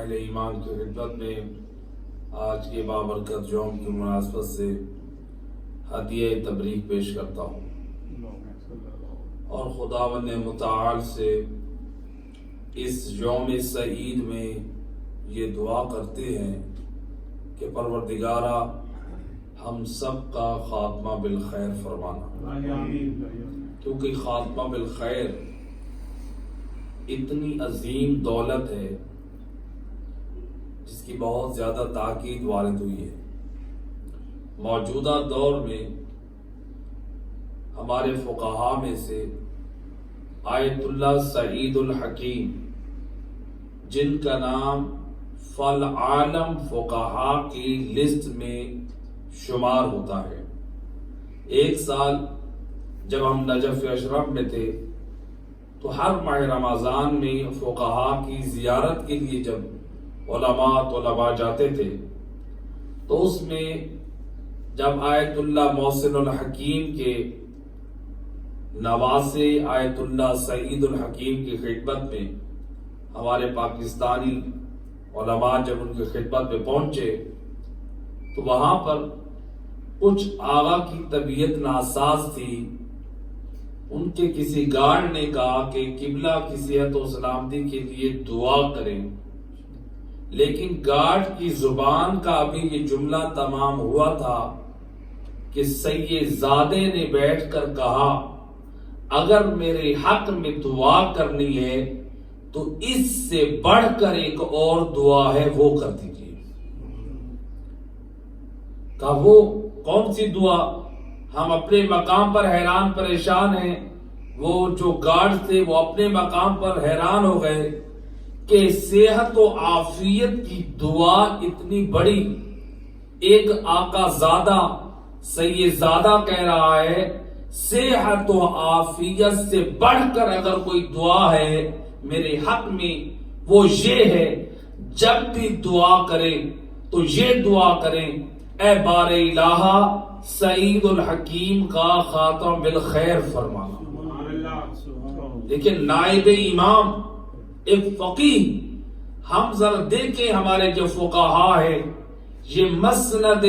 اہل ایمان کی خدمت میں آج کے بابرکت یوم کی مناسبت سے ہدیہ تبریک پیش کرتا ہوں اور خداوند متعال سے اس یوم سعید میں یہ دعا کرتے ہیں کہ پروردگارہ ہم سب کا خاتمہ بالخیر فرمانا، کیونکہ خاتمہ بالخیر اتنی عظیم دولت ہے جس کی بہت زیادہ تاکید وارد ہوئی ہے۔ موجودہ دور میں ہمارے فقہاء میں سے آیت اللہ سعید الحکیم، جن کا نام فالعالم فقہاء کی لسٹ میں شمار ہوتا ہے، ایک سال جب ہم نجف اشرف میں تھے تو ہر ماہ رمضان میں فقہاء کی زیارت کے لیے جب علماء طلباء جاتے تھے تو اس میں جب آیت اللہ محسن الحکیم کے نواسے آیت اللہ سعید الحکیم کی خدمت میں ہمارے پاکستانی علماء جب ان کی خدمت میں پہنچے تو وہاں پر کچھ آغا کی طبیعت ناساز تھی۔ ان کے کسی گارڈ نے کہا کہ قبلہ کی صحت و سلامتی کے لیے دعا کریں، لیکن گارڈ کی زبان کا ابھی یہ جملہ تمام ہوا تھا کہ سید زادے نے بیٹھ کر کہا اگر میرے حق میں دعا کرنی ہے تو اس سے بڑھ کر ایک اور دعا ہے، وہ کر دیجیے۔ کہا وہ کون سی دعا؟ ہم اپنے مقام پر حیران پریشان ہیں، وہ جو گارڈ تھے وہ اپنے مقام پر حیران ہو گئے کہ صحت و عافیت کی دعا اتنی بڑی، ایک آقا زادہ سید زادہ کہہ رہا ہے صحت و عافیت سے بڑھ کر اگر کوئی دعا ہے میرے حق میں وہ یہ ہے جب بھی دعا کریں تو یہ دعا کریں، اے بار الہا سعید الحکیم کا خاتمہ بالخیر فرمانا۔ لیکن نائب امام ایک فقیہ، ہم ذرا دیکھیں ہمارے جو فقہاء ہیں یہ مسند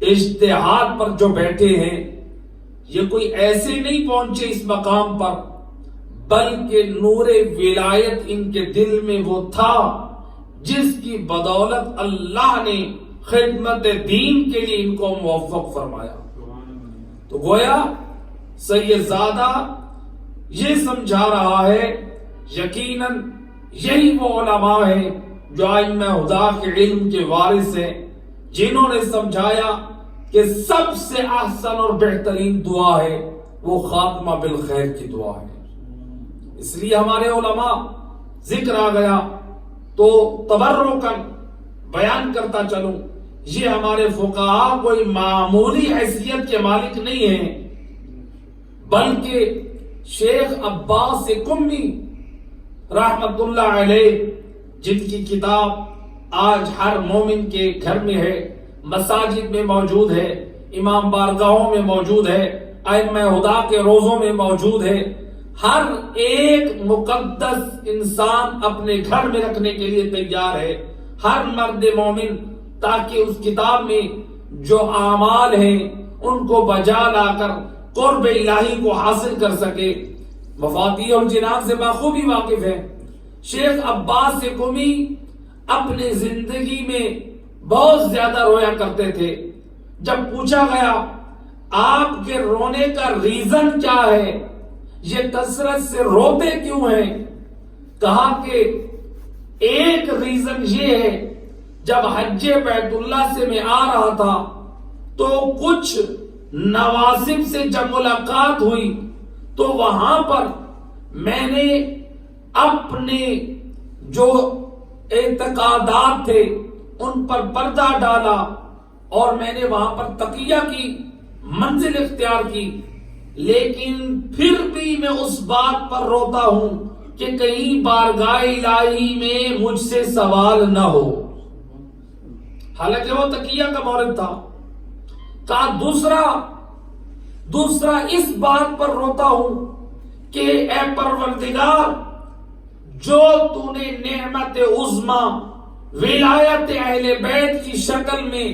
اجتہاد پر جو بیٹھے ہیں یہ کوئی ایسے نہیں پہنچے اس مقام پر، بلکہ نور ولایت ان کے دل میں وہ تھا جس کی بدولت اللہ نے خدمت دین کے لیے ان کو موفق فرمایا۔ تو گویا سید زادہ یہ سمجھا رہا ہے یقیناً یہی وہ علماء ہیں جو ائمہ خدا کے علم کے وارث ہیں، جنہوں نے سمجھایا کہ سب سے احسن اور بہترین دعا ہے وہ خاتمہ بالخیر کی دعا ہے۔ اس لیے ہمارے علماء ذکر آ گیا تو تبرکاً بیان کرتا چلوں، یہ ہمارے فقہاء کوئی معمولی حیثیت کے مالک نہیں ہیں، بلکہ شیخ عباس قمی رحمت اللہ علیہ، جن کی کتاب آج ہر مومن کے گھر میں ہے، مساجد میں موجود ہے، امام بارگاہوں میں موجود ہے، ائمہ خدا کے روزوں میں موجود ہے، ہر ایک مقدس انسان اپنے گھر میں رکھنے کے لیے تیار ہے، ہر مرد مومن، تاکہ اس کتاب میں جو اعمال ہیں ان کو بجا لا کر قرب الہی کو حاصل کر سکے۔ مفاتیح الجنان سے بخوبی واقف ہے۔ شیخ عباس قمی اپنی زندگی میں بہت زیادہ رویا کرتے تھے۔ جب پوچھا گیا آپ کے رونے کا ریزن کیا ہے، یہ کثرت سے روتے کیوں ہیں، کہا کہ ایک ریزن یہ ہے جب حج بیت اللہ سے میں آ رہا تھا تو کچھ نوازب سے جب ملاقات ہوئی تو وہاں پر میں نے اپنے جو اعتقادات تھے ان پر پردہ ڈالا اور میں نے وہاں پر تقیہ کی منزل اختیار کی، لیکن پھر بھی میں اس بات پر روتا ہوں کہ کہیں بارگاہ الہی میں مجھ سے سوال نہ ہو، حالانکہ وہ تقیہ کا مورد تھا۔ کہا دوسرا اس بات پر روتا ہوں کہ اے پروردگار جو تو نے نعمت عظما ولایت اہل بیت کی شکل میں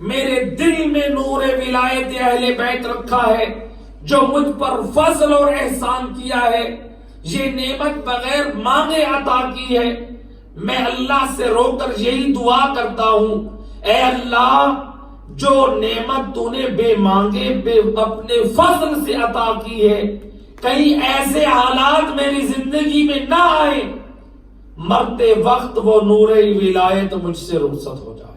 میرے دل میں نور ولایت اہل بیت رکھا ہے، جو مجھ پر فضل اور احسان کیا ہے، یہ نعمت بغیر مانگے عطا کی ہے، میں اللہ سے رو کر یہی دعا کرتا ہوں، اے اللہ جو نعمت تو نے بے مانگے اپنے فضل سے عطا کی ہے، کہیں ایسے حالات میری زندگی میں نہ آئے مرتے وقت وہ نور ولایت مجھ سے رخصت ہو جائے۔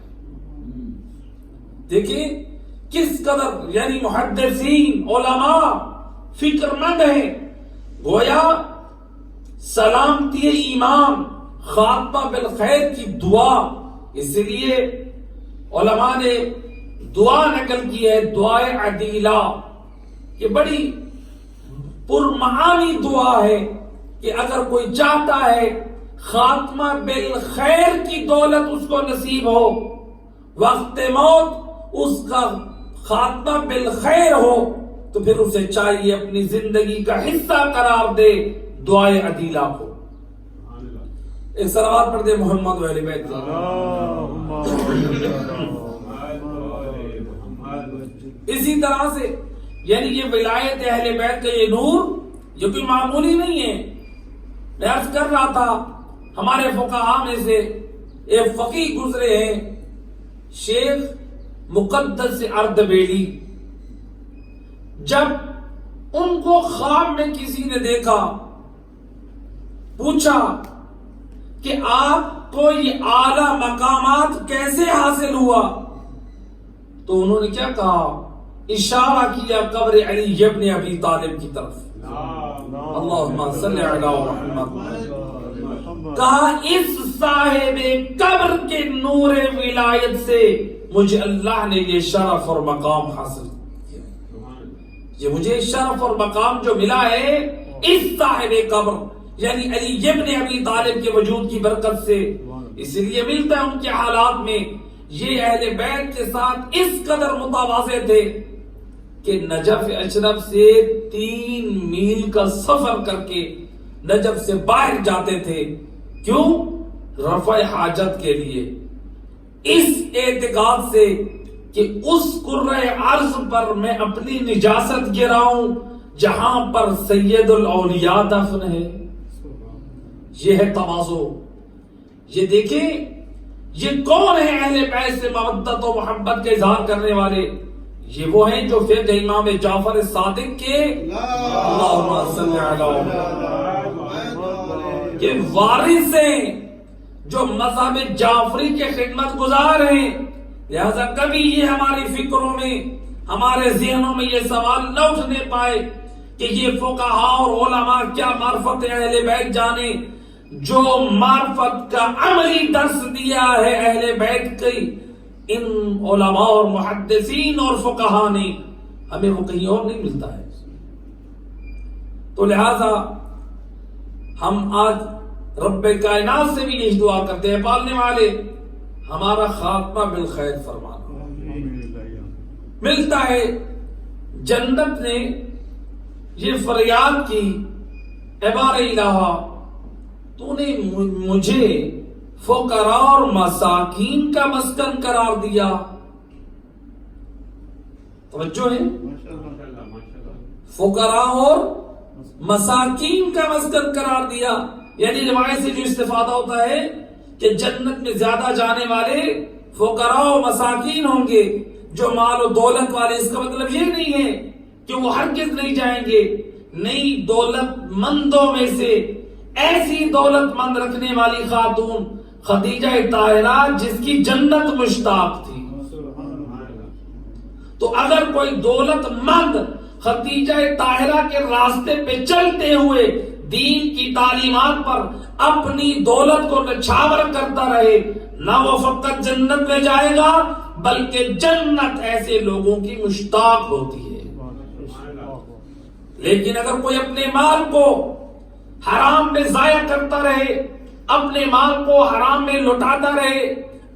دیکھیں کس قدر یعنی محدثین علماء فکر مند ہیں، گویا سلامتی ایمان خاتمہ بالخیر کی دعا، اس لیے علماء نے دعا نقل کی ہے، دعائے عدیلہ، یہ بڑی پرمعانی دعا ہے کہ اگر کوئی چاہتا ہے خاتمہ بالخیر کی دولت اس کو نصیب ہو، وقت موت اس کا خاتمہ بالخیر ہو، تو پھر اسے چاہیے اپنی زندگی کا حصہ قرار دے دعائے عدیلہ کو۔ ایک صلوات پڑھ دے محمد و اہل بیت۔ اسی طرح سے یعنی یہ ولایت اہل بیت کا یہ نور جو کوئی معمولی نہیں ہے۔ میں عرض کر رہا تھا ہمارے فقہاء میں سے ایک فقیہ گزرے ہیں شیخ مقدس اردبیلی، جب ان کو خواب میں کسی نے دیکھا، پوچھا کہ آپ کو یہ اعلیٰ مقامات کیسے حاصل ہوا، تو انہوں نے کیا کہا، اشارہ کیا قبر علی ابن ابی طالب کی طرف، اللہم صلی علی محمد، کہا اس صاحب قبر کے نور ولایت سے مجھے اللہ نے یہ شرف اور مقام حاصل کیا، یہ مجھے شرف اور مقام جو ملا ہے اس صاحب قبر یعنی علی ابن ابی طالب کے وجود کی برکت سے، اس لیے ملتا ہے ان کے حالات میں یہ اہل بیت کے ساتھ اس قدر متواضع تھے کہ نجف اشرف سے 3 میل کا سفر کر کے نجف سے باہر جاتے تھے، کیوں؟ رفع حاجت کے لیے، اس اعتقاد سے کہ اس کرۂ ارض پر میں اپنی نجاست گراؤں جہاں پر سید الاولیاء دفن ہے۔ یہ ہے تواضع۔ یہ دیکھیں یہ کون ہے اہل بیت سے مودت و محبت کا اظہار کرنے والے، یہ وہ ہیں جو فقہ امام جعفر صادق کے اللہم صلی علی کے وارث ہیں، جو مذہب جعفری کے خدمت گزار ہیں، لہذا کبھی یہ ہماری فکروں میں ہمارے ذہنوں میں یہ سوال نہ اٹھنے پائے کہ یہ فقہاء اور علماء کیا معرفت اہل بیت جانے، جو معرفت کا عملی درس دیا ہے اہل بیت کی ان علماء اور محدثین اور فقہاء نے، ہمیں وہ کہیں اور نہیں ملتا ہے۔ تو لہذا ہم آج رب کائنات سے بھی یہی دعا کرتے ہیں، پالنے والے ہمارا خاتمہ بالخیر فرمانا۔ ملتا ہے جنت نے یہ فریاد کی، اے بار الہ تو نے مجھے فقراء اور مساکین کا مسکن قرار دیا۔ توجہ ہے، فقراء اور مساکین کا مسکن قرار دیا، یعنی روایت سے جو استفادہ ہوتا ہے کہ جنت میں زیادہ جانے والے فقراء و مساکین ہوں گے، جو مال و دولت والے۔ اس کا مطلب یہ نہیں ہے کہ وہ ہرگز نہیں جائیں گے، نہیں، دولت مندوں میں سے ایسی دولت مند رکھنے والی خاتون خدیجہ طاہرہ جس کی جنت مشتاق تھی۔ تو اگر کوئی دولت مند خدیجہ طاہرہ کے راستے پہ چلتے ہوئے دین کی تعلیمات پر اپنی دولت کو نچھاور کرتا رہے، نہ وہ فقط جنت میں جائے گا بلکہ جنت ایسے لوگوں کی مشتاق ہوتی ہے۔ لیکن اگر کوئی اپنے مال کو حرام میں ضائع کرتا رہے، اپنے مال کو حرام میں لٹاتا رہے،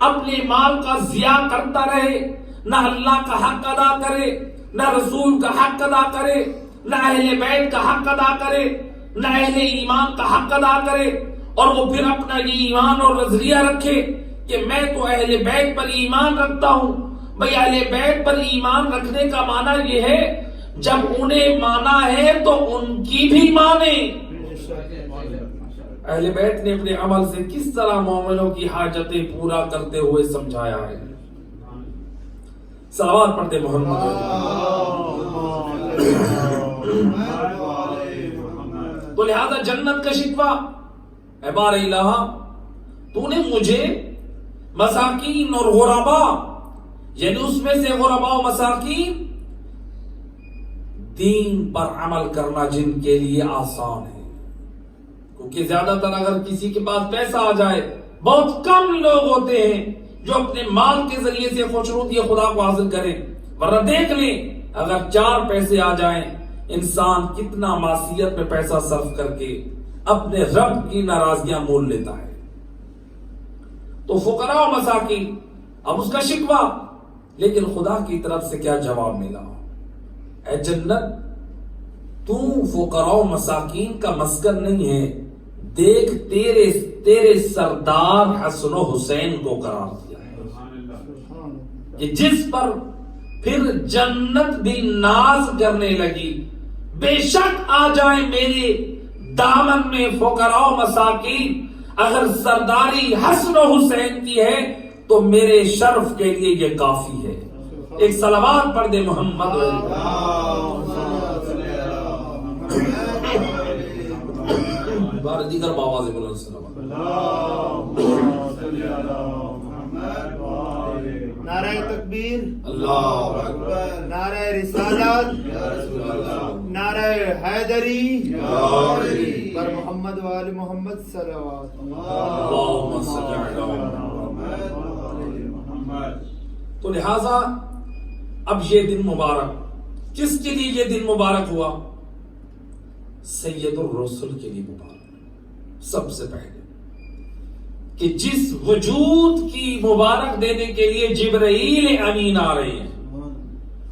اپنے مال کا ضیاع کرتا رہے، نہ اللہ کا حق ادا کرے، نہ رسول کا حق ادا کرے، نہ اہل بیت کا حق ادا کرے، نہ اہل ایمان کا حق ادا کرے، اور وہ پھر اپنا یہ ایمان اور نظریہ رکھے کہ میں تو اہل بیت پر ایمان رکھتا ہوں. بھئی اہل بیت پر ایمان رکھنے کا معنی یہ ہے جب انہیں مانا ہے تو ان کی بھی مانے. اہل بیت نے اپنے عمل سے کس طرح مومنوں کی حاجتیں پورا کرتے ہوئے سمجھایا ہے. صلوات پڑھتے محمد. تو لہذا جنت کا شکوہ، اے بار الہ تو نے مجھے مساکین اور غربا، یعنی اس میں سے غربا و مساکین دین پر عمل کرنا جن کے لیے آسان ہے. کیونکہ زیادہ تر اگر کسی کے پاس پیسہ آ جائے، بہت کم لوگ ہوتے ہیں جو اپنے مال کے ذریعے سے خوشنودی خدا کو حاصل کریں. ورنہ دیکھ لیں اگر 4 پیسے آ جائیں انسان کتنا معصیت میں پیسہ صرف کر کے اپنے رب کی ناراضگیاں مول لیتا ہے. تو فقراء و مساکین، اب اس کا شکوہ، لیکن خدا کی طرف سے کیا جواب ملا؟ اے جنت تو فقراء و مساکین کا مسکن نہیں ہے، دیکھ تیرے سردار حسن و حسین کو قرار دیا ہے کہ جس پر پھر جنت بھی ناز کرنے لگی. بے شک آ جائیں میرے دامن میں فقراء و مساکین، اگر سرداری حسن و حسین کی ہے تو میرے شرف کے لیے یہ کافی ہے. ایک صلوات پڑھ دے محمد. بار دیگر باواز بلند صلوات. نعرہ تکبیر، اللہ اکبر، نعرہ رسالت، نعرہ حیدری، پر محمد و آل محمد صلوات. اللہم صلی علی محمد. تو لہذا اب یہ دن مبارک کس کے لیے یہ دن مبارک ہوا؟ سید الرسل کے لیے مبارک. سب سے پہلے کہ جس وجود کی مبارک دینے کے لیے جبرائیل امین آ رہے ہیں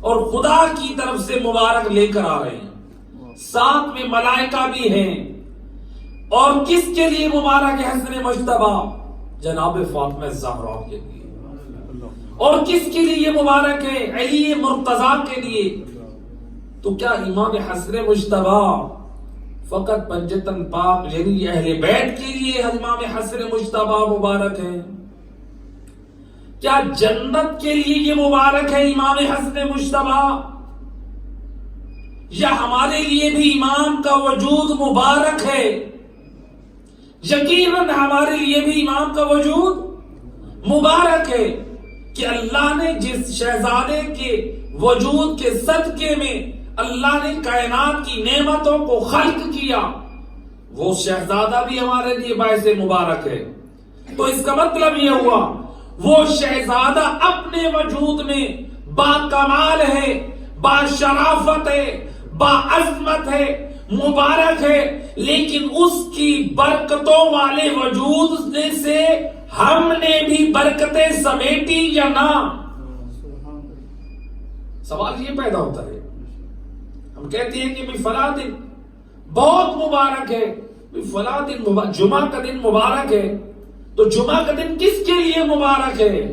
اور خدا کی طرف سے مبارک لے کر آ رہے ہیں، ساتھ میں ملائکہ بھی ہیں. اور کس کے لیے مبارک ہے؟ حسن مجتبی جناب فاطمہ زہرا کے لیے. اور کس کے لیے یہ مبارک ہے؟ علی مرتضیٰ کے لیے. تو کیا امام حسن مجتبی فقط پنجتن پاک یعنی اہل بیت کے لیے امام حسن مجتبی مبارک ہے؟ کیا جنت کے لیے یہ مبارک ہے امام حسن مجتبی؟ یا ہمارے لیے بھی امام کا وجود مبارک ہے؟ یقیناً ہمارے لیے بھی امام کا وجود مبارک ہے کہ اللہ نے جس شہزادے کے وجود کے صدقے میں اللہ نے کائنات کی نعمتوں کو خلق کیا، وہ شہزادہ بھی ہمارے لیے باعث مبارک ہے. تو اس کا مطلب یہ ہوا وہ شہزادہ اپنے وجود میں با کمال ہے، با شرافت ہے، با عظمت ہے، مبارک ہے، لیکن اس کی برکتوں والے وجود سے ہم نے بھی برکتیں سمیٹی یا نہ؟ سوال یہ پیدا ہوتا ہے. ہم کہتے ہیں کہ فلاں دن بہت مبارک ہے، فلاں دن جمعہ کا دن مبارک ہے. تو جمعہ کا دن کس کے لیے مبارک ہے؟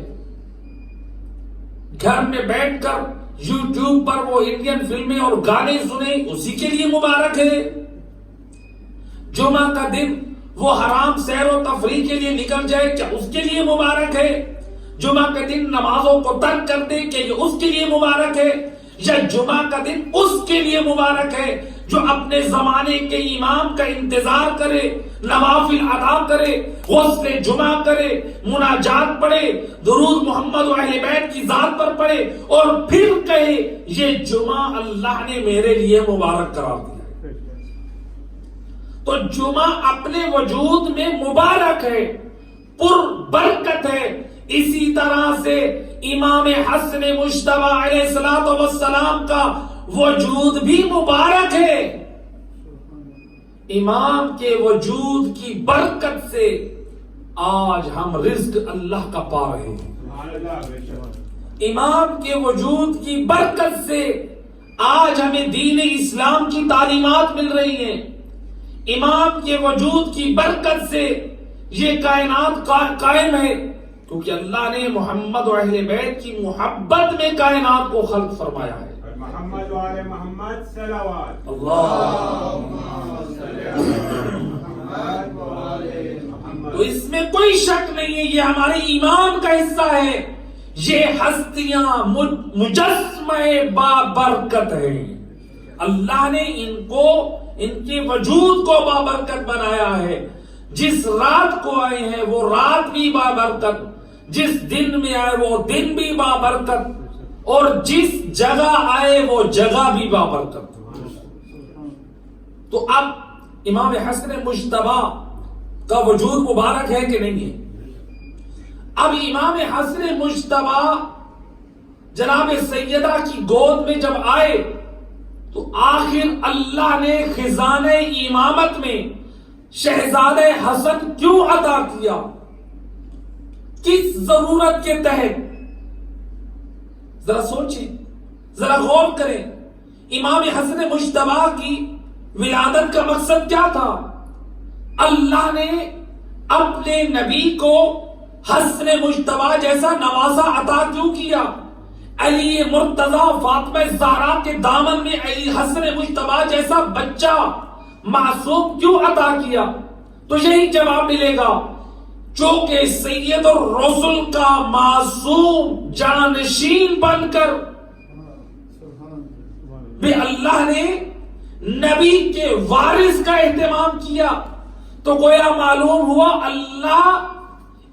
گھر میں بیٹھ کر یوٹیوب پر وہ انڈین فلمیں اور گانے سنے اسی کے لیے مبارک ہے؟ جمعہ کا دن وہ حرام سیر و تفریح کے لیے نکل جائے کیا اس کے لیے مبارک ہے؟ جمعہ کا دن نمازوں کو ترک کر دے کہ یہ اس کے لیے مبارک ہے؟ یا جمعہ کا دن اس کے لیے مبارک ہے جو اپنے زمانے کے امام کا انتظار کرے، نوافل ادا کرے، غسل جمعہ کرے، مناجات پڑھے، درود محمد و اہل بیت کی ذات پر پڑھے اور پھر کہے یہ جمعہ اللہ نے میرے لیے مبارک قرار دیا. تو جمعہ اپنے وجود میں مبارک ہے، پر برکت ہے. اسی طرح سے امام حسن مجتبی علیہ الصلوۃ والسلام کا وجود بھی مبارک ہے. امام کے وجود کی برکت سے آج ہم رزق اللہ کا پا رہے ہیں. امام کے وجود کی برکت سے آج ہمیں دین اسلام کی تعلیمات مل رہی ہیں. امام کے وجود کی برکت سے یہ کائنات قائم ہے، کیونکہ اللہ نے محمد و اہل بیت کی محبت میں کائنات کو خلق فرمایا ہے۔ محمد و آل محمد صلوات تو اس میں کوئی شک نہیں ہے، یہ ہمارے ایمان کا حصہ ہے، یہ ہستیاں مجسمہ بابرکت ہیں۔ اللہ نے ان کے وجود کو بابرکت بنایا ہے۔ جس رات کو آئے ہیں وہ رات بھی بابرکت، جس دن میں آئے وہ دن بھی بابرکت، اور جس جگہ آئے وہ جگہ بھی بابرکت۔ تو اب امام حسن مجتبی کا وجود مبارک ہے کہ نہیں ہے؟ اب امام حسن مجتبی جناب سیدہ کی گود میں جب آئے تو آخر اللہ نے خزانہ امامت میں شہزادہ حسن کیوں عطا کیا؟ کس ضرورت کے تحت؟ ذرا سوچیں، ذرا غور کریں، امام حسن مجتبی کی ولادت کا مقصد کیا تھا؟ اللہ نے اپنے نبی کو حسن مجتبی جیسا نوازا عطا کیوں کیا؟ علی مرتضی فاطمہ زہرا کے دامن میں علی حسن مجتبی جیسا بچہ معصوم کیوں عطا کیا؟ تو یہی جواب ملے گا، چونکہ سید الرسل کا معصوم جانشین بن کر بھی اللہ نے نبی کے وارث کا اہتمام کیا، تو گویا معلوم ہوا اللہ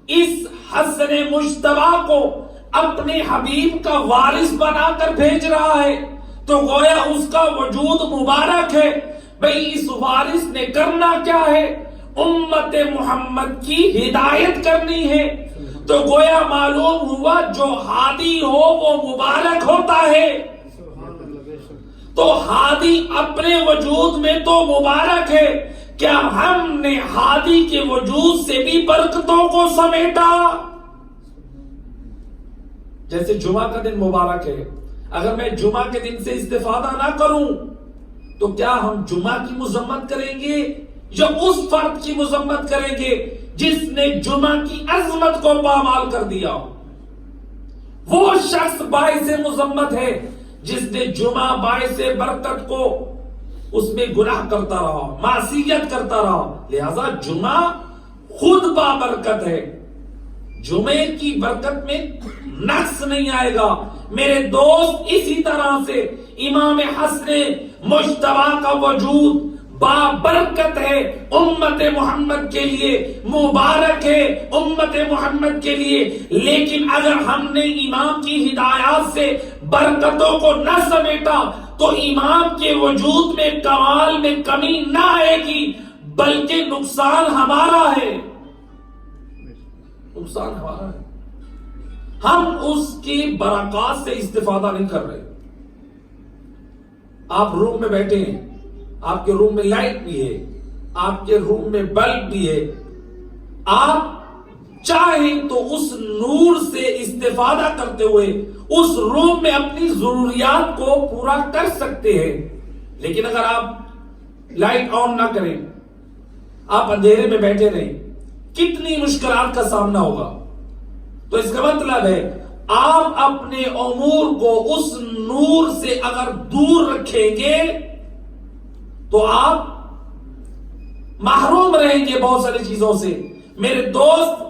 اس حسن مجتبی کو اپنے حبیب کا وارث بنا کر بھیج رہا ہے، تو گویا اس کا وجود مبارک ہے۔ بھئی اس وارث نے کرنا کیا ہے؟ امت محمد کی ہدایت کرنی ہے، تو گویا معلوم ہوا جو ہادی ہو وہ مبارک ہوتا ہے۔ تو ہادی اپنے وجود میں تو مبارک ہے، کیا ہم نے ہادی کے وجود سے بھی برکتوں کو سمیٹا؟ جیسے جمعہ کا دن مبارک ہے، اگر میں جمعہ کے دن سے استفادہ نہ کروں تو کیا ہم جمعہ کی مذمت کریں گے یا اس فرد کی مذمت کریں گے جس نے جمعہ کی عظمت کو پامال کر دیا؟ وہ شخص باعث مذمت ہے جس نے جمعہ باعث برکت کو اس میں گناہ کرتا رہا، معصیت کرتا رہا۔ لہذا جمعہ خود بابرکت ہے، جمعے کی برکت میں نقص نہیں آئے گا۔ میرے دوست، اسی طرح سے امام حسن مجتبی کا وجود بابرکت ہے، امت محمد کے لیے مبارک ہے، امت محمد کے لیے۔ لیکن اگر ہم نے امام کی ہدایات سے برکتوں کو نہ سمیٹا تو امام کے وجود میں کمال میں کمی نہ آئے گی، بلکہ نقصان ہمارا ہے، نقصان ہمارا ہے۔ ہم اس کی برکات سے استفادہ نہیں کر رہے۔ آپ روم میں بیٹھے ہیں، آپ کے روم میں لائٹ بھی ہے، آپ کے روم میں بلب بھی ہے، آپ چاہیں تو اس نور سے استفادہ کرتے ہوئے اس روم میں اپنی ضروریات کو پورا کر سکتے ہیں۔ لیکن اگر آپ لائٹ آن نہ کریں، آپ اندھیرے میں بیٹھے رہیں، کتنی مشکلات کا سامنا ہوگا۔ تو اس کا مطلب ہے آپ اپنے امور کو اس نور سے اگر دور رکھیں گے تو آپ محروم رہیں گے بہت ساری چیزوں سے۔ میرے دوست،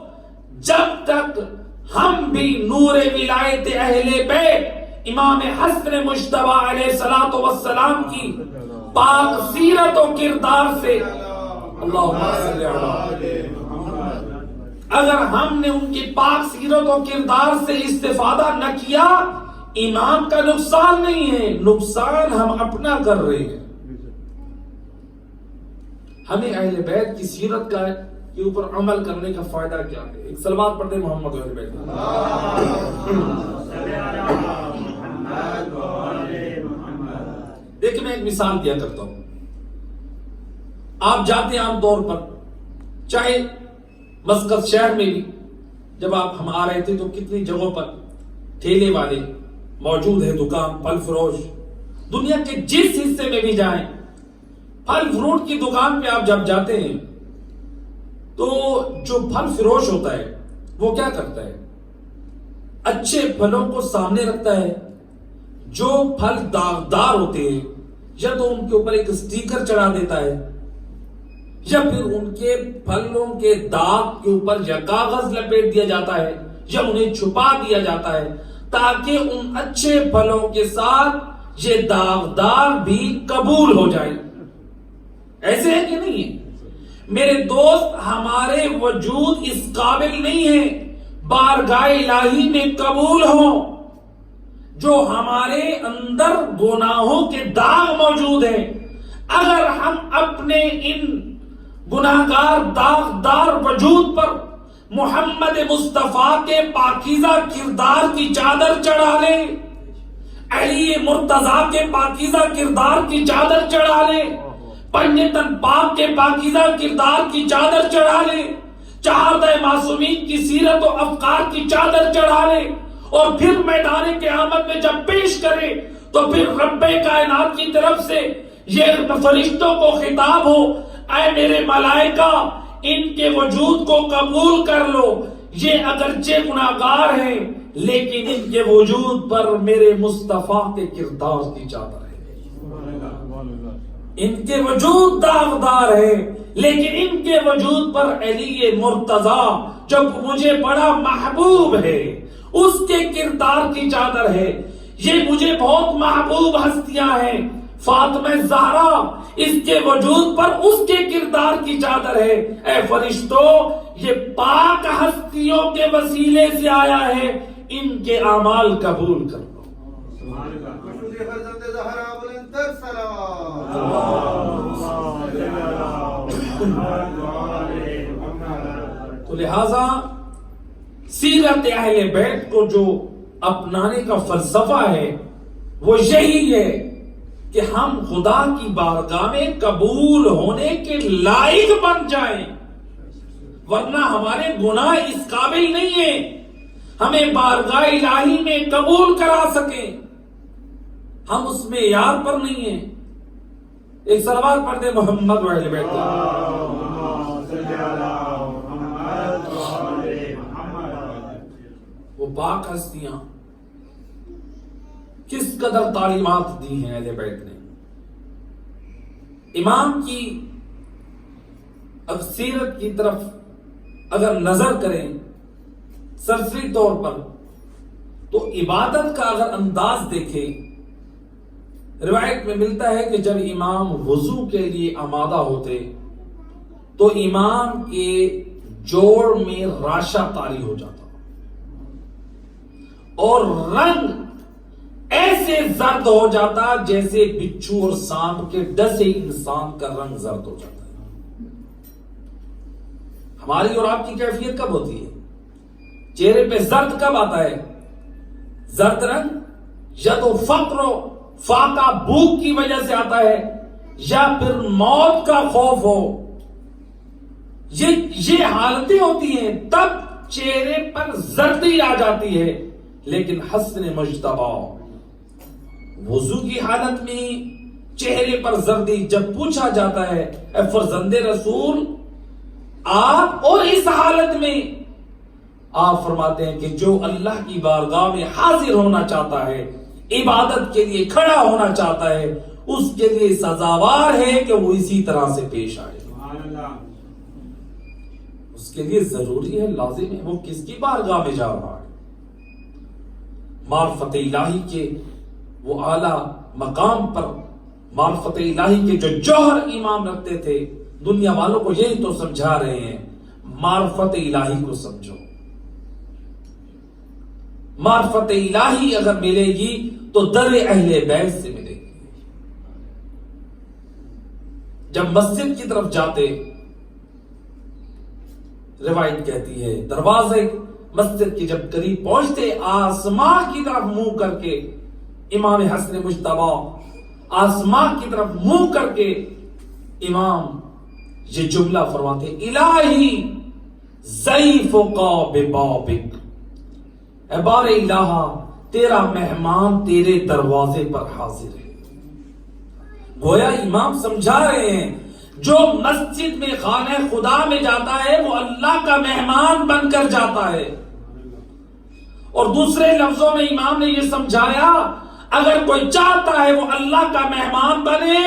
جب تک ہم بھی نور ولایت اہل بیت امام حسن مجتبی علیہ الصلوۃ والسلام کی پاک سیرت و کردار سے، اللہم صلی علی محمد، اگر ہم نے ان کی پاک سیرت و کردار سے استفادہ نہ کیا، امام کا نقصان نہیں ہے، نقصان ہم اپنا کر رہے ہیں۔ ہمیں اہل بیت کی سیرت کا کے اوپر عمل کرنے کا فائدہ کیا ہے؟ ایک صلوات پڑھتے محمد و اہل بیت۔ دیکھیں، میں ایک مثال دیا کرتا ہوں۔ آپ جاتے ہیں عام طور پر، چاہے مسقط شہر میں بھی، جب ہم آ رہے تھے تو کتنی جگہوں پر ٹھیلے والے موجود ہیں، دکان، پھل فروش، دنیا کے جس حصے میں بھی جائیں پھل فروٹ کی دکان پہ آپ جب جاتے ہیں تو جو پھل فروش ہوتا ہے وہ کیا کرتا ہے؟ اچھے پھلوں کو سامنے رکھتا ہے، جو پھل داغدار ہوتے ہیں یا تو ان کے اوپر ایک سٹیکر چڑھا دیتا ہے یا پھر ان کے پھلوں کے داغ کے اوپر یا کاغذ لپیٹ دیا جاتا ہے یا انہیں چھپا دیا جاتا ہے تاکہ ان اچھے پھلوں کے ساتھ یہ داغدار بھی قبول ہو جائے۔ ایسے ہے کہ نہیں ہے؟ میرے دوست، ہمارے وجود اس قابل نہیں ہے بارگاہ الہی میں قبول ہو۔ جو ہمارے اندر گناہوں کے داغ موجود ہیں، اگر ہم اپنے ان گناہگار داغدار وجود پر محمد مصطفیٰ کے پاکیزہ کردار کی چادر چڑھا لیں، علی مرتضیٰ کے پاکیزہ کردار کی چادر چڑھا لیں، پنجتن پاک کے پاکیزہ کردار کی چادر چڑھا لیں، چہاردہ معصومین کی سیرت و افکار کی چادر چڑھا لیں، اور پھر میدان قیامت میں جب پیش کرے تو پھر رب کائنات کی طرف سے یہ فرشتوں کو خطاب ہو، اے میرے ملائکہ، ان کے وجود کو قبول کر لو، یہ اگرچہ گناہگار ہیں لیکن ان کے وجود پر میرے مصطفیٰ کے کردار کی چادر ہے، ان کے وجود داغدار ہے لیکن ان کے وجود پر علی مرتضیٰ جو مجھے بڑا محبوب ہے اس کے کردار کی چادر ہے۔ یہ مجھے بہت محبوب ہستیاں ہیں، فاطمہ زہرا اس کے وجود پر اس کے کردار کی چادر ہے۔ اے فرشتوں، یہ پاک ہستیوں کے وسیلے سے آیا ہے، ان کے اعمال قبول کر لو۔ تو لہذا سیرت اہل بیت کو جو اپنانے کا فلسفہ ہے وہ یہی ہے کہ ہم خدا کی بارگاہ میں قبول ہونے کے لائق بن جائیں، ورنہ ہمارے گناہ اس قابل نہیں ہیں ہمیں بارگاہ الہی میں قبول کرا سکیں، ہم اس میں یاد پر نہیں ہیں۔ ایک صلوات پڑھ دے محمد و اہل بیت کا۔ وہ پاک ہستیاں کس قدر تعلیمات دی ہیں اہل بیت نے۔ امام کی سیرت کی طرف اگر نظر کریں سرسری طور پر تو عبادت کا اگر انداز دیکھیں، روایت میں ملتا ہے کہ جب امام وضو کے لیے آمادہ ہوتے تو امام کے جوڑ میں راشا طاری ہو جاتا اور رنگ ایسے زرد ہو جاتا جیسے بچھو اور سانپ کے ڈسے انسان کا رنگ زرد ہو جاتا ہے۔ ہماری اور آپ کی کیفیت کب ہوتی ہے؟ چہرے پہ زرد کب آتا ہے؟ زرد رنگ یا تو فقر و فاقہ بھوک کی وجہ سے آتا ہے یا پھر موت کا خوف ہو، یہ حالتیں ہوتی ہیں تب چہرے پر زردی آ جاتی ہے۔ لیکن حسن مجتبی وضو کی حالت میں چہرے پر زردی، جب پوچھا جاتا ہے اے فرزند رسول آپ اور اس حالت میں، آپ فرماتے ہیں کہ جو اللہ کی بارگاہ میں حاضر ہونا چاہتا ہے، عبادت کے لیے کھڑا ہونا چاہتا ہے، اس کے لیے سزاوار ہے کہ وہ اسی طرح سے پیش آئے۔ اس کے لیے ضروری ہے، لازم ہے، وہ کس کی بارگاہ میں جا رہا ہے؟ معرفت الہی کے وہ اعلیٰ مقام پر، معرفت الہی کے جو جوہر امام رکھتے تھے، دنیا والوں کو یہی تو سمجھا رہے ہیں، معرفت الہی کو سمجھو۔ معرفت الہی اگر ملے گی تو در اہل بیت سے ملے گی۔ جب مسجد کی طرف جاتے، روایت کہتی ہے دروازے مسجد کے جب قریب پہنچتے، آسمان کی طرف منہ کر کے امام حسن مجتبی آسمان کی طرف منہ کر کے امام یہ جملہ فرماتے، الہی ضیفک ببابک، اے بار الہ تیرا مہمان تیرے دروازے پر حاضر ہے۔ گویا امام سمجھا رہے ہیں جو مسجد میں خانہ خدا میں جاتا ہے وہ اللہ کا مہمان بن کر جاتا ہے. اور دوسرے لفظوں میں امام نے یہ سمجھایا اگر کوئی چاہتا ہے وہ اللہ کا مہمان بنے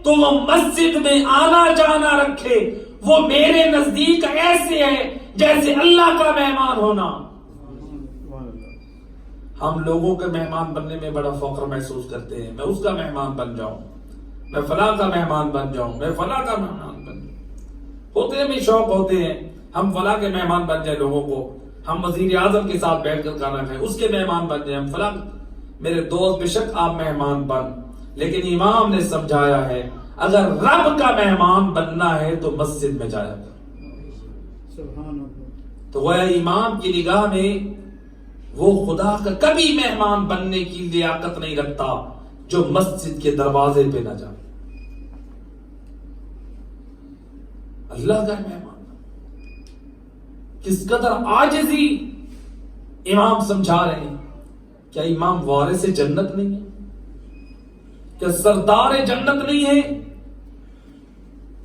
تو وہ مسجد میں آنا جانا رکھے. وہ میرے نزدیک ایسے ہے جیسے اللہ کا مہمان ہونا. ہم لوگوں کے مہمان بننے میں بڑا فخر محسوس کرتے ہیں. میں اس کا مہمان بن جاؤں, میں فلاں کا مہمان بن جاؤں, میں فلاں کا مہمان بن جاؤں. ہوتے بھی شوق ہوتے ہیں ہم فلاں کے مہمان بن جائیں, لوگوں کو ہم وزیر اعظم کے ساتھ بیٹھ کر کھانا کھائیں, اس کے مہمان بن جائیں, ہم فلاں. میرے دوست بے شک آپ مہمان بن, لیکن امام نے سمجھایا ہے اگر رب کا مہمان بننا ہے تو مسجد میں جایا کر. تو گویا امام کی نگاہ میں وہ خدا کا کبھی مہمان بننے کی لیاقت نہیں رکھتا جو مسجد کے دروازے پہ نہ جائے. اللہ کا مہمان کس قدر عاجزی امام سمجھا رہے ہیں. کیا امام وارث جنت نہیں ہے؟ کیا سردار جنت نہیں ہے؟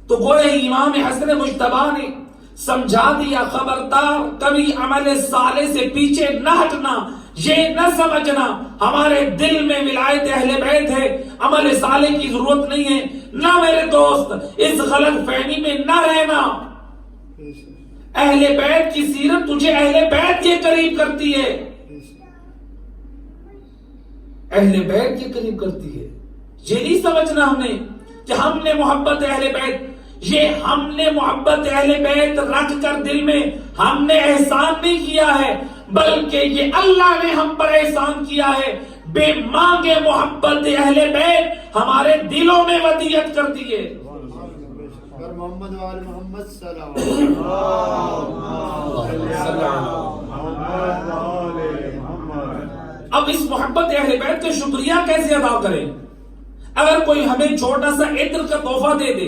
تو گویا امام حسن مجتبی نے سمجھا دیا خبردار کبھی عمل صالح سے پیچھے نہ ہٹنا. یہ نہ سمجھنا ہمارے دل میں ولایت اہل بیت ہے, عمل صالح کی ضرورت نہیں ہے. نہ میرے دوست اس غلط فہمی میں نہ رہنا. اہل بیت کی سیرت تجھے اہل بیت کے قریب کرتی ہے, اہل بیت کے قریب کرتی ہے. یہ نہیں سمجھنا ہم نے کہ ہم نے محبت اہل بیت, یہ ہم نے محبت اہل بیت رکھ کر دل میں ہم نے احسان نہیں کیا ہے, بلکہ یہ اللہ نے ہم پر احسان کیا ہے. بے مانگے محبت اہل بیت ہمارے دلوں میں ودیعت کر دی ہے. محمد وآل محمد صلی اب اس محبت اہل بیت کا شکریہ کیسے ادا کریں؟ اگر کوئی ہمیں چھوٹا سا عطر کا تحفہ دے دے,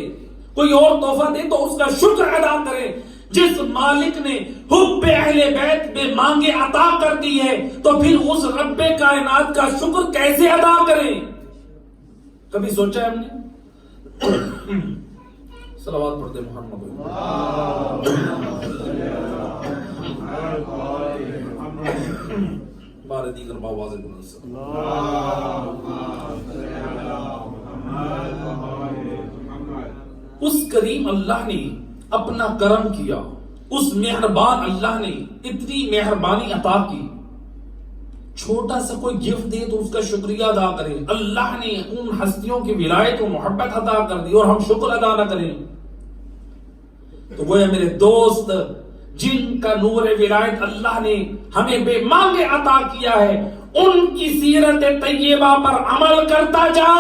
کوئی اور تحفہ دے تو اس کا شکر ادا کریں. جس مالک نے حب اہل بیت بے مانگے عطا کر دی ہے تو پھر اس رب کائنات کا شکر کیسے ادا کریں؟ کبھی سوچا ہے ہم نے؟ صلوات پڑھتے محمد. بارے دیگر باواز اس کریم اللہ نے اپنا کرم کیا, اس مہربان اللہ نے اتنی مہربانی عطا کی. چھوٹا سا کوئی گفٹ دے تو اس کا شکریہ ادا کریں. اللہ نے ان ہستیوں کی ولایت و محبت عطا کر دی اور ہم شکر ادا نہ کریں تو گویا میرے دوست جن کا نور ولایت اللہ نے ہمیں بے مانگے عطا کیا ہے ان کی سیرت طیبہ پر عمل کرتا جا.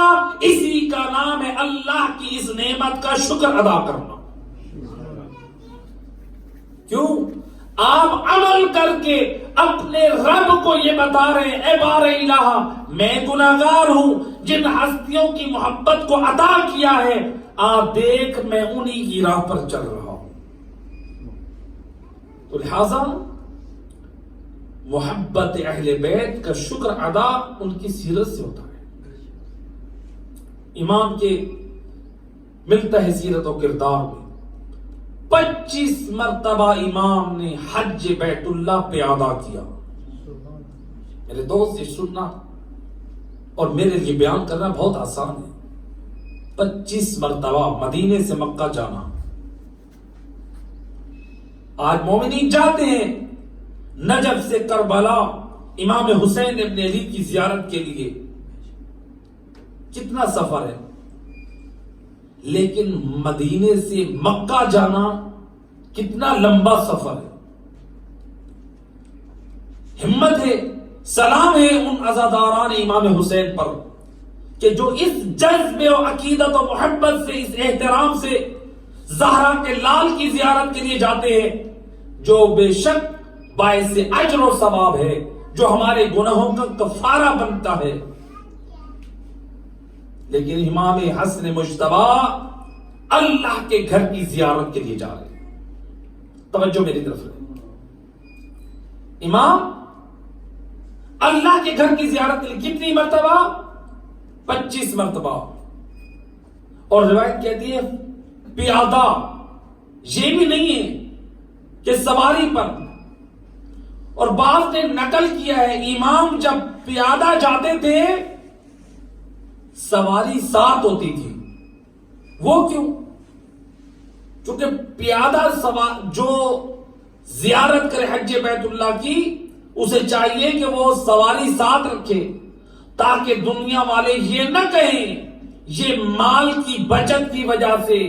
اسی کا نام ہے اللہ کی اس نعمت کا شکر ادا کرنا. کیوں؟ آپ عمل کر کے اپنے رب کو یہ بتا رہے ہیں اے بار الہ میں گناہگار ہوں, جن ہستیوں کی محبت کو عطا کیا ہے آپ دیکھ میں انہی کی راہ پر چل رہا ہوں. تو لہذا محبت اہل بیت کا شکر ادا ان کی سیرت سے ہوتا ہے. امام کے ملتا ہے سیرت و کردار میں 25 مرتبہ امام نے حج بیت اللہ پہ ادا کیا. میرے دوست یہ سننا اور میرے لیے بیان کرنا بہت آسان ہے. 25 مرتبہ مدینے سے مکہ جانا. آج مومنین جاتے ہیں نجف سے کربلا امام حسین ابن علی کی زیارت کے لیے, کتنا سفر ہے, لیکن مدینے سے مکہ جانا کتنا لمبا سفر ہے. ہمت ہے, سلام ہے ان عزاداران امام حسین پر کہ جو اس جذبے و عقیدت و محبت سے, اس احترام سے زہرا کے لال کی زیارت کے لیے جاتے ہیں, جو بے شک باعث اجر و ثواب ہے, جو ہمارے گناہوں کا کفارہ بنتا ہے. لیکن امام حسن مجتبی اللہ کے گھر کی زیارت کے لیے جا رہے ہیں. توجہ میری طرف ہے. امام اللہ کے گھر کی زیارت کے لیے کتنی مرتبہ؟ 25 مرتبہ. اور روایت کہتی ہے پیادہ، یہ بھی نہیں ہے کہ سواری پر. اور بعض نے نقل کیا ہے امام جب پیادہ جاتے تھے سواری ساتھ ہوتی تھی. وہ کیوں؟ چونکہ پیادہ جو زیارت کرے حج بیت اللہ کی، اسے چاہیے کہ وہ سواری ساتھ رکھے تاکہ دنیا والے یہ نہ کہیں یہ مال کی بچت کی وجہ سے،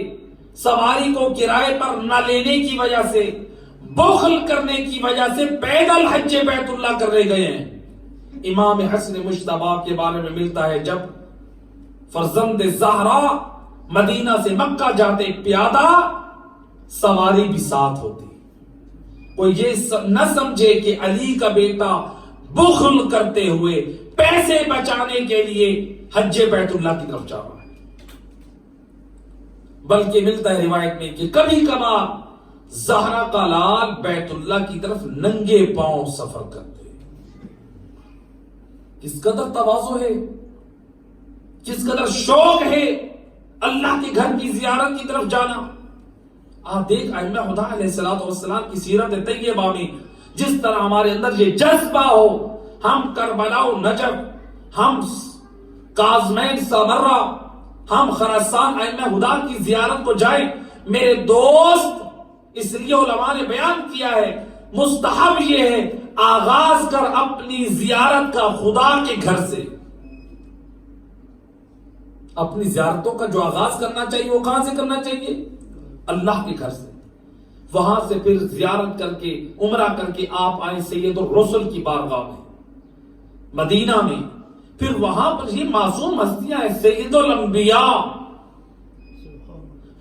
سواری کو کرائے پر نہ لینے کی وجہ سے، بخل کرنے کی وجہ سے پیدل حج بیت اللہ کرنے گئے ہیں. امام حسن مجتبی کے بارے میں ملتا ہے جب فرزند زہرا مدینہ سے مکہ جاتے پیادہ، سواری بھی ساتھ ہوتی. کوئی یہ نہ سمجھے کہ علی کا بیٹا بخل کرتے ہوئے پیسے بچانے کے لیے حج بیت اللہ کی طرف جا رہا ہے. بلکہ ملتا ہے روایت میں کہ کبھی کبھار زہرا کا لال بیت اللہ کی طرف ننگے پاؤں سفر کرتے. کس قدر تواضع ہے، کس قدر شوق ہے اللہ کے گھر کی زیارت کی طرف جانا. آپ دیکھ ائمہ خدا علیہ الصلوۃ والسلام کی سیرت طیبہ میں جس طرح ہمارے اندر یہ جذبہ ہو، ہم کربلا و نجف، ہم کاظمین سامرہ، ہم خراسان ائمہ خدا کی زیارت کو جائیں. میرے دوست، اس لیے علماء نے بیان کیا ہے مستحب یہ ہے آغاز کر اپنی زیارت کا خدا کے گھر سے. اپنی زیارتوں کا جو آغاز کرنا چاہیے وہ کہاں سے کرنا چاہیے؟ اللہ کے گھر سے. وہاں سے پھر زیارت کر کے عمرہ کر کے آپ آئیں سید الرسل کی بارگاہ میں مدینہ میں. پھر وہاں پر یہ معصوم ہستیاں ہیں سید الانبیاء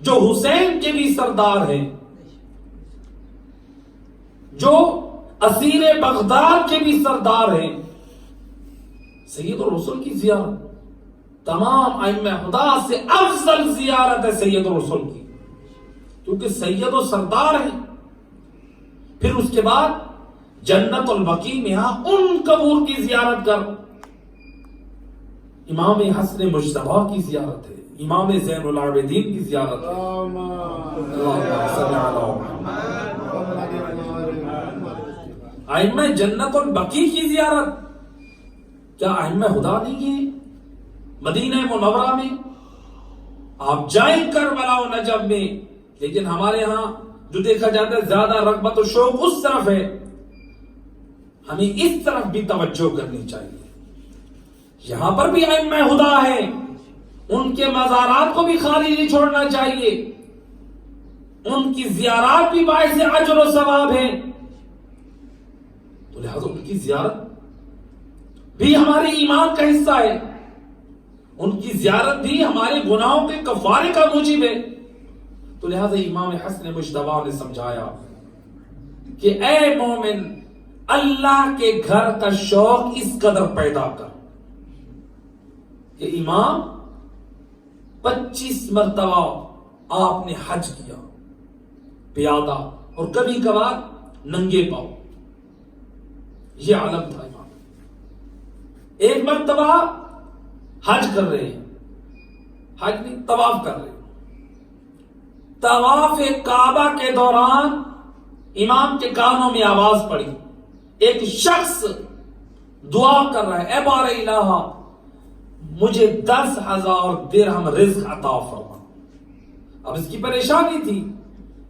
جو حسین کے بھی سردار ہیں، جو اسیر بغداد کے بھی سردار ہیں. سید الرسل کی زیارت تمام ائمہ خدا سے افضل زیارت ہے سید الرسل کی، کیونکہ سید و سردار ہیں. پھر اس کے بعد جنت البقیع میں ان قبور کی زیارت کر. امام حسن مجتبی کی زیارت ہے، امام زین العابدین کی زیارت ہے. ائمہ جنت البقیع کی زیارت. کیا ائمہ خدا نہیں ہے مدینہ منورہ میں؟ آپ جائیں کربلا و نجف میں. لیکن ہمارے ہاں جو دیکھا جاتا ہے زیادہ رغبت و شوق اس طرف ہے. ہمیں اس طرف بھی توجہ کرنی چاہیے. یہاں پر بھی ائمہ خدا ہیں، ان کے مزارات کو بھی خالی نہیں چھوڑنا چاہیے. ان کی زیارات بھی باعث اجر و ثواب ہیں. تو لہذا ان کی زیارت بھی ہمارے ایمان کا حصہ ہے. ان کی زیارت بھی ہمارے گناہوں کے کفارے کا موجب ہے. تو لہذا امام حسن مجتبی نے سمجھایا کہ اے مومن، اللہ کے گھر کا شوق اس قدر پیدا کر کہ امام 25 مرتبہ آپ نے حج کیا پیادہ اور کبھی کبھار ننگے پاؤں. یہ عالم تھا امام. ایک مرتبہ حج کر رہے ہیں، حج نہیں طواف کر رہے ہیں. طواف کعبہ کے دوران امام کے کانوں میں آواز پڑی. ایک شخص دعا کر رہا ہے، اے بار الہ مجھے 10,000 درہم رزق عطا فرما. اب اس کی پریشانی تھی،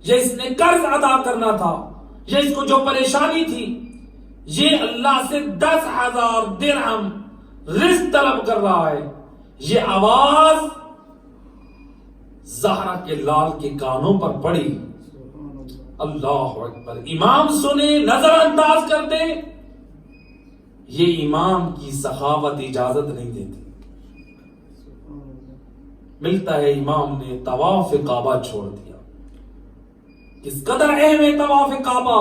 یہ اس نے قرض ادا کرنا تھا، یہ اس کو جو پریشانی تھی، یہ اللہ سے 10,000 درہم رزق طلب کر رہا ہے. یہ آواز زہرا کے لال کے کانوں پر پڑی. اللہ اکبر. امام سنے، نظر انداز کر دے، یہ امام کی سخاوت اجازت نہیں دیتی. ملتا ہے امام نے طواف کعبہ چھوڑ دیا. کس قدر اہم ہے طواف کعبہ.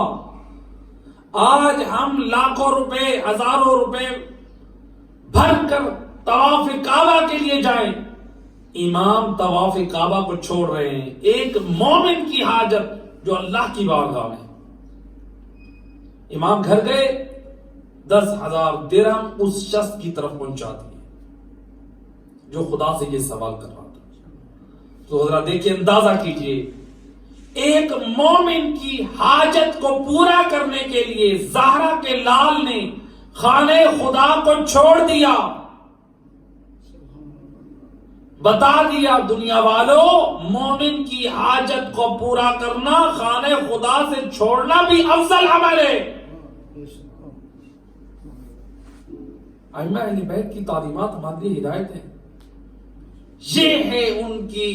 آج ہم لاکھوں روپے، ہزاروں روپے بھر کر طواف کعبہ کے لیے جائیں، امام طواف کعبہ کو چھوڑ رہے ہیں. ایک مومن کی حاجت جو اللہ کی بارگاہ میں. امام گھر گئے، 10,000 درہم اس شخص کی طرف پہنچا دیے جو خدا سے یہ سوال کر رہا تھا. تو ذرا دیکھیں، اندازہ کیجئے، ایک مومن کی حاجت کو پورا کرنے کے لیے زہرا کے لال نے خانے خدا کو چھوڑ دیا، بتا دیا دنیا والوں، مومن کی حاجت کو پورا کرنا خانے خدا سے چھوڑنا بھی افضل عمل ہے۔ ائمہ اہل بیت کی تعلیمات ہمارے لیے ہدایت ہے، یہ ہے ان کی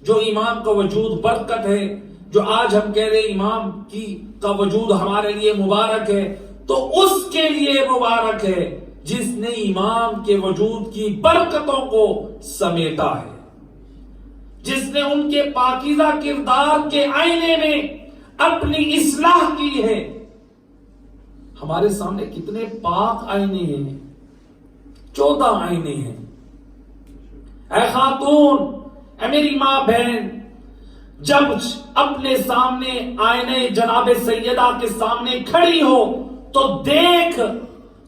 جو امام کا وجود برکت ہے، جو آج ہم کہہ رہے امام کا وجود ہمارے لیے مبارک ہے، تو اس کے لیے مبارک ہے جس نے امام کے وجود کی برکتوں کو سمیٹا ہے، جس نے ان کے پاکیزہ کردار کے آئینے میں اپنی اصلاح کی ہے۔ ہمارے سامنے کتنے پاک آئینے ہیں، 14 آئینے ہیں۔ اے خاتون، اے میری ماں بہن، جب اپنے سامنے آئینے جناب سیدہ کے سامنے کھڑی ہو تو دیکھ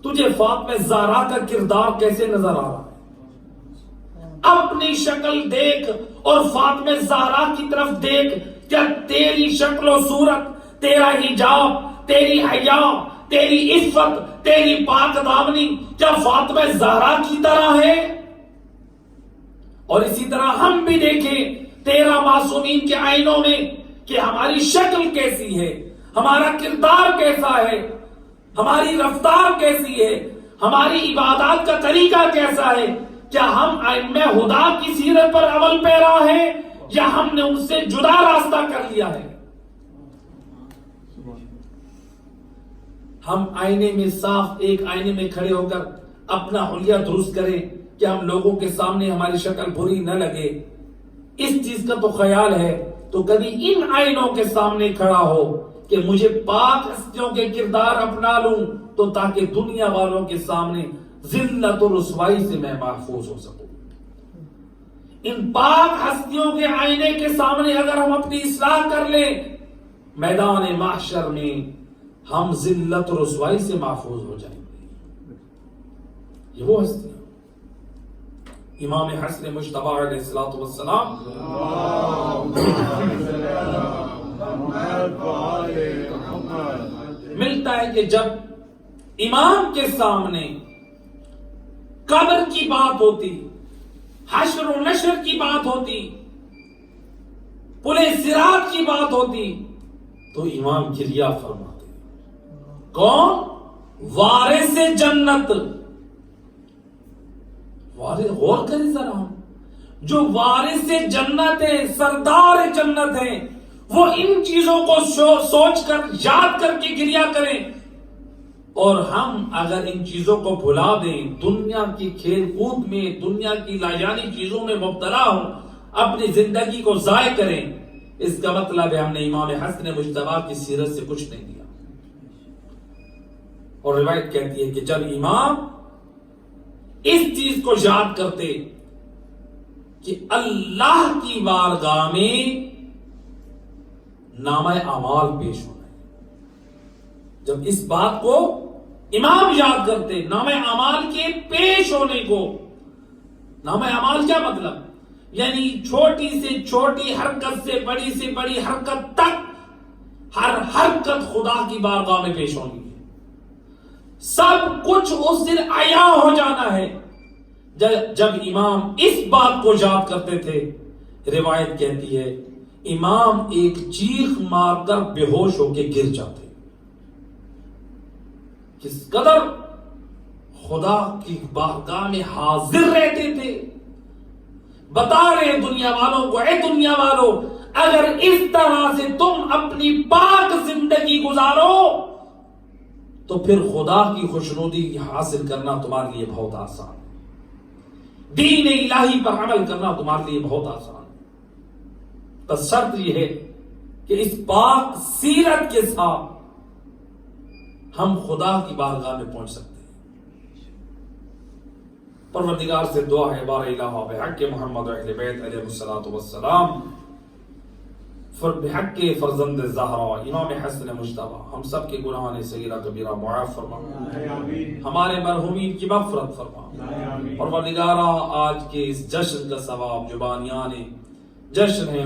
تجھے فاطمہ زہرا کا کردار کیسے نظر آ رہا ہے، اپنی شکل دیکھ اور فاطمہ زہرا کی طرف دیکھ، کیا تیری شکل و صورت، تیرا حجاب، تیری حیا، تیری عفت، تیری پاک دامنی کیا فاطمہ زہرا کی طرح ہے؟ اور اسی طرح ہم بھی دیکھیں 13 معصومین کے آئینوں میں کہ ہماری شکل کیسی ہے، ہمارا کردار کیسا ہے، ہماری رفتار کیسی ہے، ہماری عبادات کا طریقہ کیسا ہے، کیا ہم ائمہ ہدا کی سیرت پر عمل پیرا ہیں یا ہم نے ان سے جدا راستہ کر لیا ہے؟ ہم آئینے میں صاف ایک آئینے میں کھڑے ہو کر اپنا حلیہ درست کریں کہ ہم لوگوں کے سامنے ہماری شکل بری نہ لگے، اس چیز کا تو خیال ہے تو کبھی ان آئینوں کے سامنے کھڑا ہو کہ مجھے پاک ہستیوں کے کردار اپنا لوں تو تاکہ دنیا والوں کے سامنے ذلت و رسوائی سے میں محفوظ ہو سکوں۔ ان پاک ہستیوں کے آئینے کے سامنے اگر ہم اپنی اصلاح کر لیں، میدان محشر میں ہم ذلت و رسوائی سے محفوظ ہو جائیں گے۔ یہ وہ ہستیاں امام حسن مجتبی علیہ الصلوۃ والسلام ملتا ہے کہ جب امام کے سامنے قبر کی بات ہوتی، حشر و نشر کی بات ہوتی، پلے صراط کی بات ہوتی تو امام گریہ فرماتے۔ کون؟ وارث جنت۔ غور کریں ذرا، ہم جو وارث جنت ہیں، سردار جنت ہیں، وہ ان چیزوں کو سوچ کر یاد کر کے گریہ کریں، اور ہم اگر ان چیزوں کو بھلا دیں، دنیا کی کھیل کود میں، دنیا کی لاجانی چیزوں میں مبتلا ہوں، اپنی زندگی کو ضائع کریں، اس کا مطلب ہے ہم نے امام حسن مجتبی کی سیرت سے کچھ نہیں دیا۔ اور روایت کہتی ہے کہ جب امام اس چیز کو یاد کرتے کہ اللہ کی بارگاہ میں نامہ اعمال پیش ہونا ہے، جب اس بات کو امام یاد کرتے، نامہ اعمال کے پیش ہونے کو۔ نامہ اعمال کیا مطلب؟ یعنی چھوٹی سے چھوٹی حرکت سے بڑی حرکت تک ہر حرکت خدا کی بارگاہ میں پیش ہونی ہے، سب کچھ اس دن عیاں ہو جانا ہے۔ جب امام اس بات کو یاد کرتے تھے، روایت کہتی ہے امام ایک چیخ مار کر بے ہوش ہو کے گر جاتے۔ کس قدر خدا کی بارگاہ میں حاضر رہتے تھے۔ بتا رہے دنیا والوں کو، اے دنیا والوں، اگر اس طرح سے تم اپنی پاک زندگی گزارو تو پھر خدا کی خوشنودی حاصل کرنا تمہارے لیے بہت آسان ہے، دین الہی پر عمل کرنا تمہارے لیے بہت آسان ہے۔ بس شرط یہ ہے کہ اس پاک سیرت کے ساتھ ہم خدا کی بارگاہ میں پہنچ سکتے ہیں۔ پروردگار سے دعا ہے بار الہ بحق محمد اہل بیت علیہ الصلوۃ والسلام، بحق فرزند زہرا امام حسن مجتبی، ہم سب کے گناہان صغیرہ کبیرہ معاف فرما، ہمارے مرحومین کی مغفرت فرما۔ پروردگارا آج کے اس جشن کا ثواب جو بانیان جشن ہے